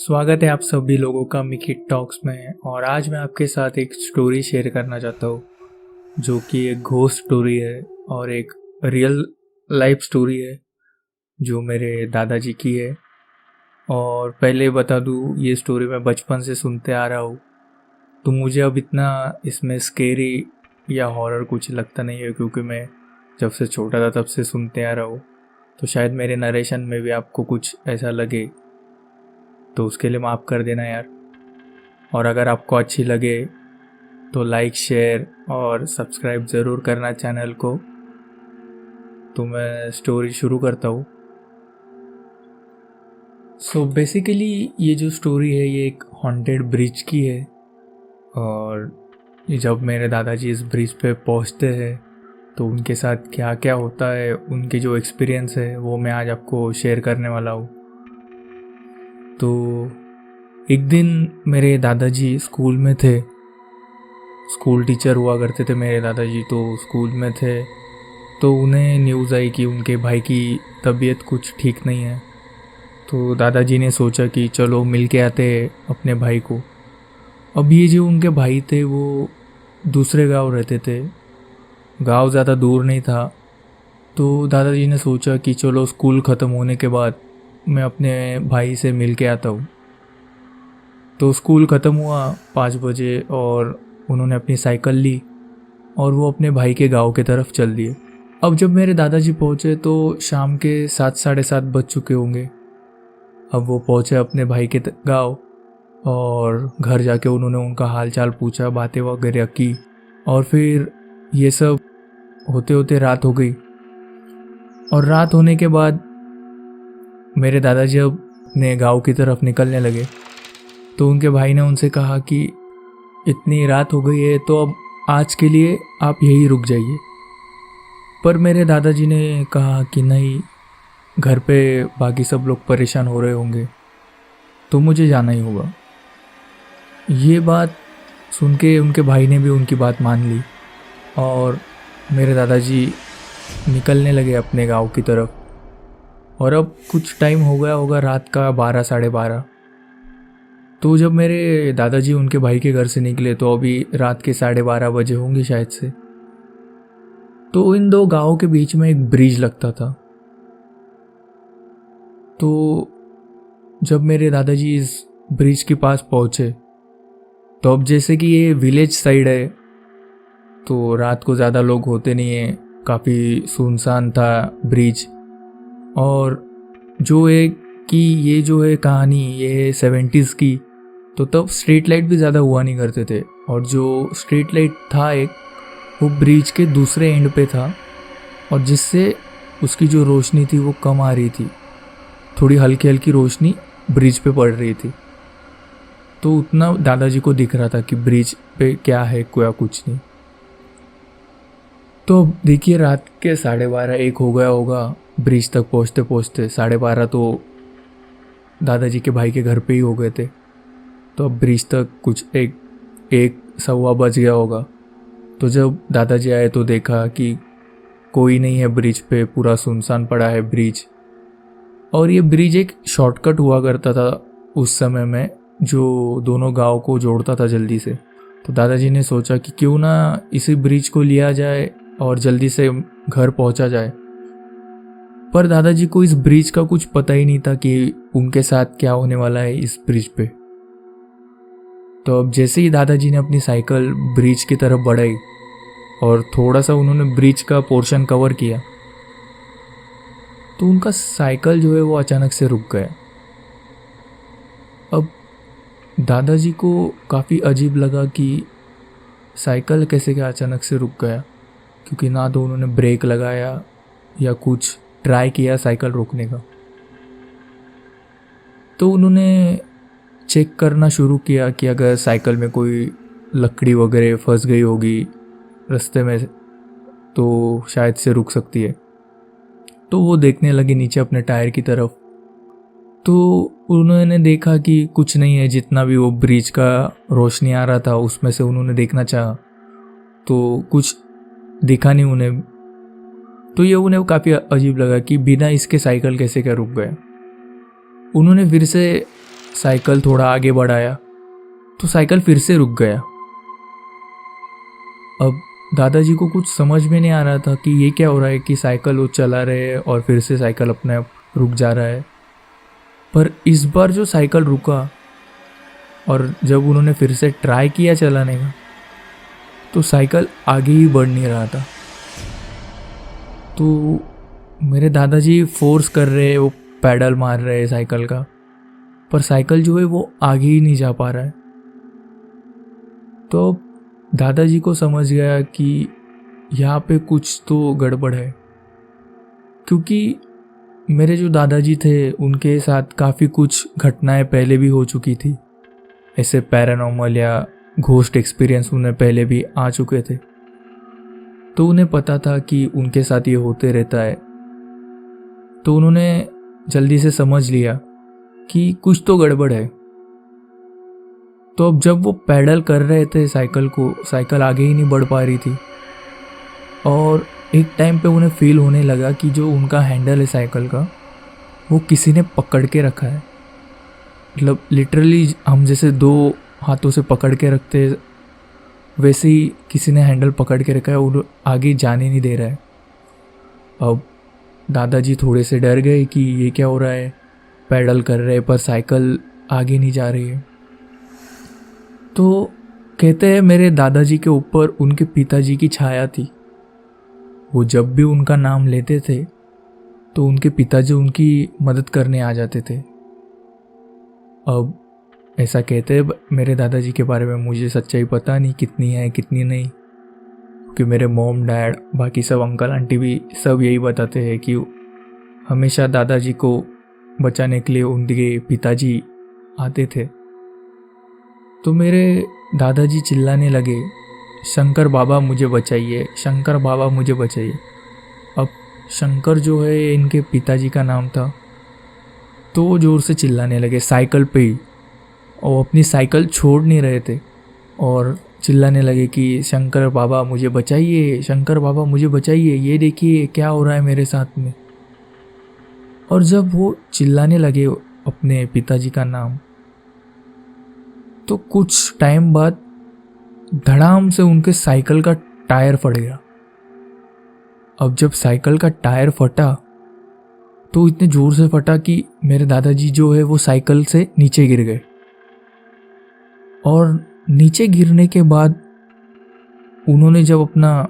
स्वागत है आप सभी लोगों का मिकी टॉक्स में। और आज मैं आपके साथ एक स्टोरी शेयर करना चाहता हूँ जो कि एक घोस्ट स्टोरी है और एक रियल लाइफ स्टोरी है जो मेरे दादाजी की है। और पहले बता दूँ, ये स्टोरी मैं बचपन से सुनते आ रहा हूँ, तो मुझे अब इतना इसमें स्केरी या हॉरर कुछ लगता नहीं है, क्योंकि मैं जब से छोटा था तब से सुनते आ रहा हूँ। तो शायद मेरे नरेशन में भी आपको कुछ ऐसा लगे, तो उसके लिए माफ़ कर देना यार। और अगर आपको अच्छी लगे तो लाइक, शेयर और सब्सक्राइब ज़रूर करना चैनल को। तो मैं स्टोरी शुरू करता हूँ। सो बेसिकली ये जो स्टोरी है ये एक हॉन्टेड ब्रिज की है। और ये जब मेरे दादाजी इस ब्रिज पे पहुँचते हैं तो उनके साथ क्या क्या होता है, उनके जो एक्सपीरियंस है वो मैं आज आपको शेयर करने वाला हूँ। तो एक दिन मेरे दादाजी स्कूल में थे। स्कूल टीचर हुआ करते थे मेरे दादाजी, तो स्कूल में थे। तो उन्हें न्यूज़ आई कि उनके भाई की तबीयत कुछ ठीक नहीं है। तो दादाजी ने सोचा कि चलो मिल के आते हैं अपने भाई को। अब ये जो उनके भाई थे वो दूसरे गांव रहते थे, गांव ज़्यादा दूर नहीं था। तो दादाजी ने सोचा कि चलो स्कूल ख़त्म होने के बाद मैं अपने भाई से मिल के आता हूँ। तो स्कूल ख़त्म हुआ 5 बजे और उन्होंने अपनी साइकिल ली और वो अपने भाई के गांव के तरफ चल दिए। अब जब मेरे दादाजी पहुँचे तो शाम के 7 साढ़े 7 बज चुके होंगे। अब वो पहुँचे अपने भाई के गांव और घर जाके उन्होंने उनका हाल चाल पूछा, बातें वगैरह की। और फिर ये सब होते होते रात हो गई। और रात होने के बाद मेरे दादाजी अब अपने गांव की तरफ निकलने लगे। तो उनके भाई ने उनसे कहा कि इतनी रात हो गई है तो अब आज के लिए आप यहीं रुक जाइए। पर मेरे दादाजी ने कहा कि नहीं, घर पे बाकी सब लोग परेशान हो रहे होंगे तो मुझे जाना ही होगा। ये बात सुन के उनके भाई ने भी उनकी बात मान ली और मेरे दादाजी निकलने लगे अपने गांव की तरफ। और अब कुछ टाइम हो गया होगा, रात का 12 साढ़े 12। तो जब मेरे दादाजी उनके भाई के घर से निकले तो अभी रात के 12:30 बजे होंगे शायद से। तो इन दो गांवों के बीच में एक ब्रिज लगता था। तो जब मेरे दादाजी इस ब्रिज के पास पहुंचे तो अब जैसे कि ये विलेज साइड है तो रात को ज़्यादा लोग होते नहीं हैं, काफ़ी सुनसान था ब्रिज। और जो है कि ये जो है कहानी ये है 70s की, तो तब स्ट्रीट लाइट भी ज़्यादा हुआ नहीं करते थे। और जो स्ट्रीट लाइट था एक, वो ब्रिज के दूसरे एंड पे था और जिससे उसकी जो रोशनी थी वो कम आ रही थी। थोड़ी हल्की हल्की रोशनी ब्रिज पे पड़ रही थी। तो उतना दादाजी को दिख रहा था कि ब्रिज पे क्या है, क्या कुछ नहीं। तो अब देखिए रात के 12:30 1 हो गया होगा ब्रिज तक पहुँचते पहुँचते। 12:30 तो दादाजी के भाई के घर पे ही हो गए थे। तो अब ब्रिज तक कुछ एक सवा बज गया होगा। तो जब दादाजी आए तो देखा कि कोई नहीं है ब्रिज पे, पूरा सुनसान पड़ा है ब्रिज। और ये ब्रिज एक शॉर्टकट हुआ करता था उस समय में, जो दोनों गांव को जोड़ता था जल्दी से। तो दादाजी ने सोचा कि क्यों ना इसी ब्रिज को लिया जाए और जल्दी से घर पहुंचा जाए। पर दादाजी को इस ब्रिज का कुछ पता ही नहीं था कि उनके साथ क्या होने वाला है इस ब्रिज पे। तो अब जैसे ही दादाजी ने अपनी साइकिल ब्रिज की तरफ बढ़ाई और थोड़ा सा उन्होंने ब्रिज का पोर्शन कवर किया तो उनका साइकिल जो है वो अचानक से रुक गया। अब दादाजी को काफ़ी अजीब लगा कि साइकिल कैसे क्या अचानक से रुक गया, क्योंकि ना तो उन्होंने ब्रेक लगाया या कुछ ट्राई किया साइकिल रोकने का। तो उन्होंने चेक करना शुरू किया कि अगर साइकिल में कोई लकड़ी वगैरह फंस गई होगी रास्ते में तो शायद से रुक सकती है। तो वो देखने लगे नीचे अपने टायर की तरफ। तो उन्होंने देखा कि कुछ नहीं है, जितना भी वो ब्रिज का रोशनी आ रहा था उसमें से उन्होंने देखना चाहा तो कुछ दिखा नहीं उन्हें। तो ये उन्हें काफ़ी अजीब लगा कि बिना इसके साइकिल कैसे क्या रुक गया। उन्होंने फिर से साइकिल थोड़ा आगे बढ़ाया तो साइकिल फिर से रुक गया। अब दादाजी को कुछ समझ में नहीं आ रहा था कि ये क्या हो रहा है कि साइकिल वो चला रहे हैं और फिर से साइकिल अपने आप रुक जा रहा है। पर इस बार जो साइकिल रुका और जब उन्होंने फिर से ट्राई किया चलाने का तो साइकिल आगे ही बढ़ नहीं रहा था। तो मेरे दादाजी फोर्स कर रहे हैं, वो पैडल मार रहे हैं साइकिल का, पर साइकिल जो है वो आगे ही नहीं जा पा रहा है। तो दादाजी को समझ गया कि यहाँ पे कुछ तो गड़बड़ है, क्योंकि मेरे जो दादाजी थे उनके साथ काफ़ी कुछ घटनाएं पहले भी हो चुकी थी। ऐसे पैरानॉर्मल या घोस्ट एक्सपीरियंस उन्हें पहले भी आ चुके थे, तो उन्हें पता था कि उनके साथ ये होते रहता है। तो उन्होंने जल्दी से समझ लिया कि कुछ तो गड़बड़ है। तो अब जब वो पैडल कर रहे थे साइकिल को, साइकिल आगे ही नहीं बढ़ पा रही थी और एक टाइम पे उन्हें फील होने लगा कि जो उनका हैंडल है साइकिल का वो किसी ने पकड़ के रखा है। मतलब लिटरली हम जैसे दो हाथों से पकड़ के रखते वैसे ही किसी ने हैंडल पकड़ के रखा है और आगे जाने नहीं दे रहा है। अब दादाजी थोड़े से डर गए कि ये क्या हो रहा है, पैडल कर रहे पर साइकिल आगे नहीं जा रही है। तो कहते हैं मेरे दादाजी के ऊपर उनके पिताजी की छाया थी। वो जब भी उनका नाम लेते थे तो उनके पिताजी उनकी मदद करने आ जाते थे। अब ऐसा कहते हैं मेरे दादाजी के बारे में, मुझे सच्चाई पता नहीं कितनी है कितनी नहीं, क्योंकि मेरे मॉम डैड बाकी सब अंकल आंटी भी सब यही बताते हैं कि हमेशा दादाजी को बचाने के लिए उनके पिताजी आते थे। तो मेरे दादाजी चिल्लाने लगे, शंकर बाबा मुझे बचाइए, शंकर बाबा मुझे बचाइए। अब शंकर जो है इनके पिताजी का नाम था, तो वो ज़ोर से चिल्लाने लगे साइकिल पे ही, और अपनी साइकिल छोड़ नहीं रहे थे और चिल्लाने लगे कि शंकर बाबा मुझे बचाइए, शंकर बाबा मुझे बचाइए, ये देखिए क्या हो रहा है मेरे साथ में। और जब वो चिल्लाने लगे अपने पिताजी का नाम, तो कुछ टाइम बाद धड़ाम से उनके साइकिल का टायर फट गया। अब जब साइकिल का टायर फटा तो इतने ज़ोर से फटा कि मेरे दादाजी जो है वो साइकिल से नीचे गिर गए। और नीचे गिरने के बाद उन्होंने जब अपना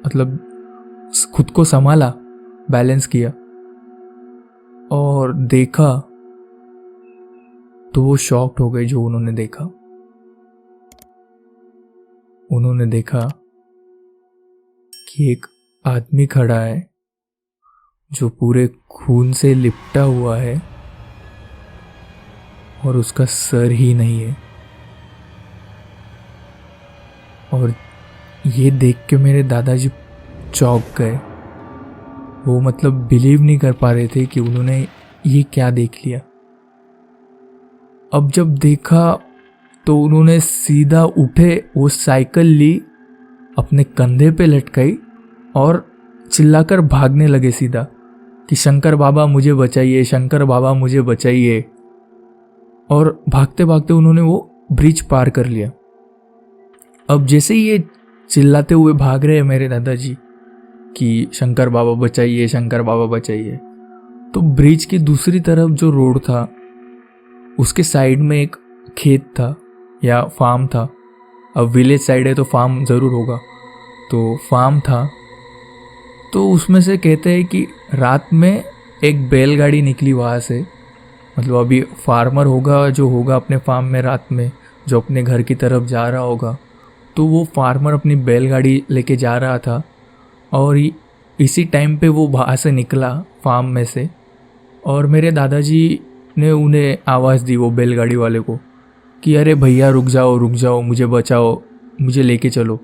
मतलब खुद को संभाला, बैलेंस किया और देखा, तो वो शॉक्ड हो गए। जो उन्होंने देखा कि एक आदमी खड़ा है जो पूरे खून से लिपटा हुआ है और उसका सर ही नहीं है। और ये देख के मेरे दादाजी चौंक गए। वो मतलब बिलीव नहीं कर पा रहे थे कि उन्होंने ये क्या देख लिया। अब जब देखा तो उन्होंने सीधा उठे, वो साइकिल ली, अपने कंधे पे लटकाई और चिल्लाकर भागने लगे सीधा कि शंकर बाबा मुझे बचाइए, शंकर बाबा मुझे बचाइए। और भागते भागते उन्होंने वो ब्रिज पार कर लिया। अब जैसे ही ये चिल्लाते हुए भाग रहे हैं मेरे दादाजी कि शंकर बाबा बचाइए, शंकर बाबा बचाइए, तो ब्रिज की दूसरी तरफ जो रोड था उसके साइड में एक खेत था या फार्म था। अब विलेज साइड है तो फार्म ज़रूर होगा, तो फार्म था। तो उसमें से कहते हैं कि रात में एक बैलगाड़ी निकली वहाँ से। मतलब अभी फार्मर होगा जो होगा अपने फार्म में रात में, जो अपने घर की तरफ जा रहा होगा, तो वो फार्मर अपनी बैलगाड़ी लेके जा रहा था और इसी टाइम पे वो वहाँ से निकला फार्म में से। और मेरे दादाजी ने उन्हें आवाज़ दी वो बैलगाड़ी वाले को कि अरे भैया रुक जाओ, मुझे बचाओ, मुझे लेके चलो।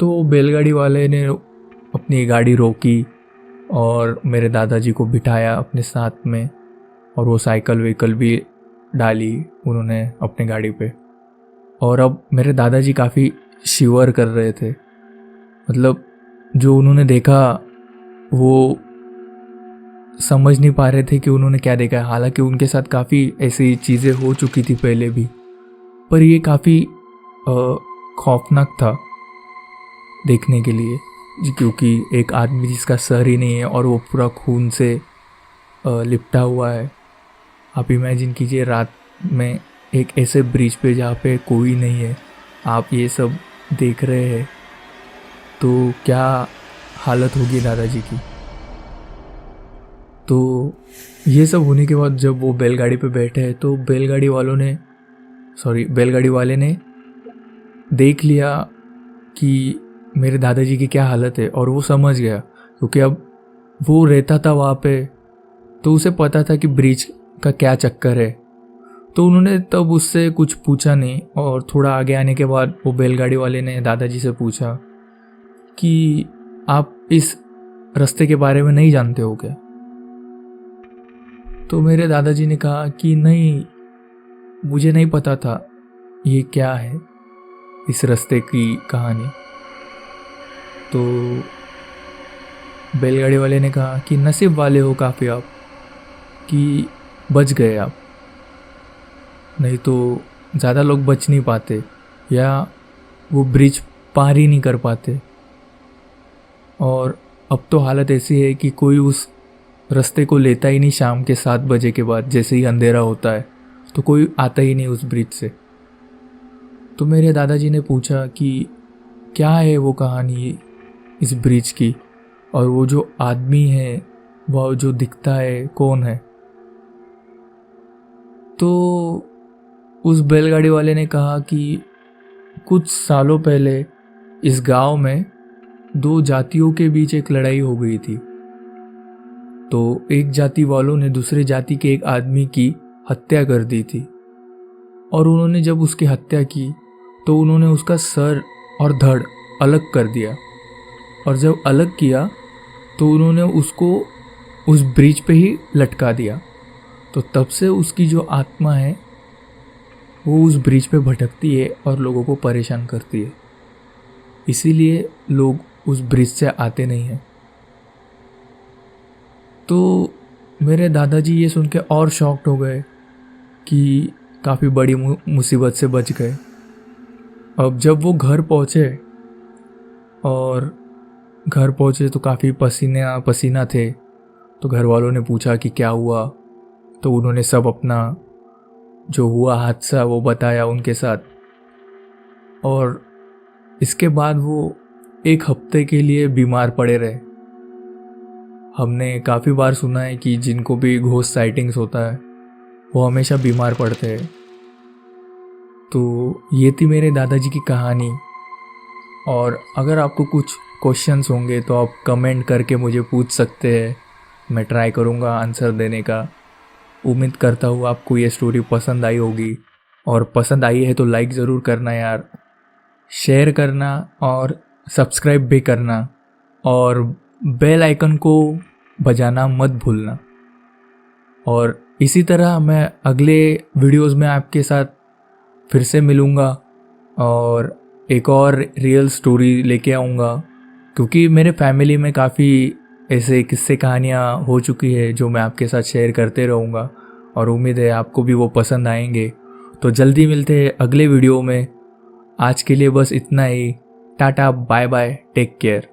तो बैलगाड़ी वाले ने अपनी गाड़ी रोकी और मेरे दादाजी को बिठाया अपने साथ में, और वो साइकिल व्हीकल भी डाली उन्होंने अपने गाड़ी पे। और अब मेरे दादाजी काफ़ी शिवर कर रहे थे। मतलब जो उन्होंने देखा वो समझ नहीं पा रहे थे कि उन्होंने क्या देखा है। हालांकि उनके साथ काफ़ी ऐसी चीज़ें हो चुकी थी पहले भी, पर ये काफ़ी खौफनाक था देखने के लिए जी, क्योंकि एक आदमी जिसका सर ही नहीं है और वो पूरा खून से लिपटा हुआ है। आप इमेजिन कीजिए रात में एक ऐसे ब्रिज पे जहाँ पे कोई नहीं है, आप ये सब देख रहे हैं, तो क्या हालत होगी दादाजी की। तो ये सब होने के बाद जब वो बैलगाड़ी पे बैठे हैं तो बैलगाड़ी वाले ने देख लिया कि मेरे दादाजी की क्या हालत है, और वो समझ गया क्योंकि अब वो रहता था वहाँ पे, तो उसे पता था कि ब्रिज का क्या चक्कर है। तो उन्होंने तब उससे कुछ पूछा नहीं, और थोड़ा आगे आने के बाद वो बैलगाड़ी वाले ने दादाजी से पूछा कि आप इस रास्ते के बारे में नहीं जानते हो क्या। तो मेरे दादाजी ने कहा कि नहीं, मुझे नहीं पता था ये क्या है इस रास्ते की कहानी। तो बैलगाड़ी वाले ने कहा कि नसीब वाले हो काफ़ी आप कि बच गए आप, नहीं तो ज़्यादा लोग बच नहीं पाते या वो ब्रिज पार ही नहीं कर पाते। और अब तो हालत ऐसी है कि कोई उस रास्ते को लेता ही नहीं। शाम के 7 बजे के बाद जैसे ही अंधेरा होता है तो कोई आता ही नहीं उस ब्रिज से। तो मेरे दादाजी ने पूछा कि क्या है वो कहानी इस ब्रिज की, और वो जो आदमी है वो जो दिखता है कौन है। तो उस बैलगाड़ी वाले ने कहा कि कुछ सालों पहले इस गांव में 2 जातियों के बीच एक लड़ाई हो गई थी। तो एक जाति वालों ने दूसरे जाति के एक आदमी की हत्या कर दी थी, और उन्होंने जब उसकी हत्या की तो उन्होंने उसका सर और धड़ अलग कर दिया, और जब अलग किया तो उन्होंने उसको उस ब्रिज पे ही लटका दिया। तो तब से उसकी जो आत्मा है वो उस ब्रिज पे भटकती है और लोगों को परेशान करती है, इसीलिए लोग उस ब्रिज से आते नहीं हैं। तो मेरे दादाजी ये सुन के और शॉक्ड हो गए कि काफ़ी बड़ी मुसीबत से बच गए। अब जब वो घर पहुँचे तो काफ़ी पसीना पसीना थे। तो घर वालों ने पूछा कि क्या हुआ, तो उन्होंने सब अपना जो हुआ हादसा वो बताया उनके साथ। और इसके बाद वो 1 हफ्ते के लिए बीमार पड़े रहे। हमने काफ़ी बार सुना है कि जिनको भी घोस्ट साइटिंग्स होता है वो हमेशा बीमार पड़ते हैं। तो ये थी मेरे दादाजी की कहानी। और अगर आपको कुछ क्वेश्चंस होंगे तो आप कमेंट करके मुझे पूछ सकते हैं, मैं ट्राई करूँगा आंसर देने का। उम्मीद करता हूँ आपको ये स्टोरी पसंद आई होगी, और पसंद आई है तो लाइक ज़रूर करना यार, शेयर करना और सब्सक्राइब भी करना, और बेल आइकन को बजाना मत भूलना। और इसी तरह मैं अगले वीडियोस में आपके साथ फिर से मिलूँगा और एक और रियल स्टोरी लेके आऊँगा, क्योंकि मेरे फैमिली में काफ़ी ऐसे किस्से कहानियाँ हो चुकी है जो मैं आपके साथ शेयर करते रहूँगा, और उम्मीद है आपको भी वो पसंद आएंगे। तो जल्दी मिलते हैं अगले वीडियो में। आज के लिए बस इतना ही। Tata, bye bye, take care.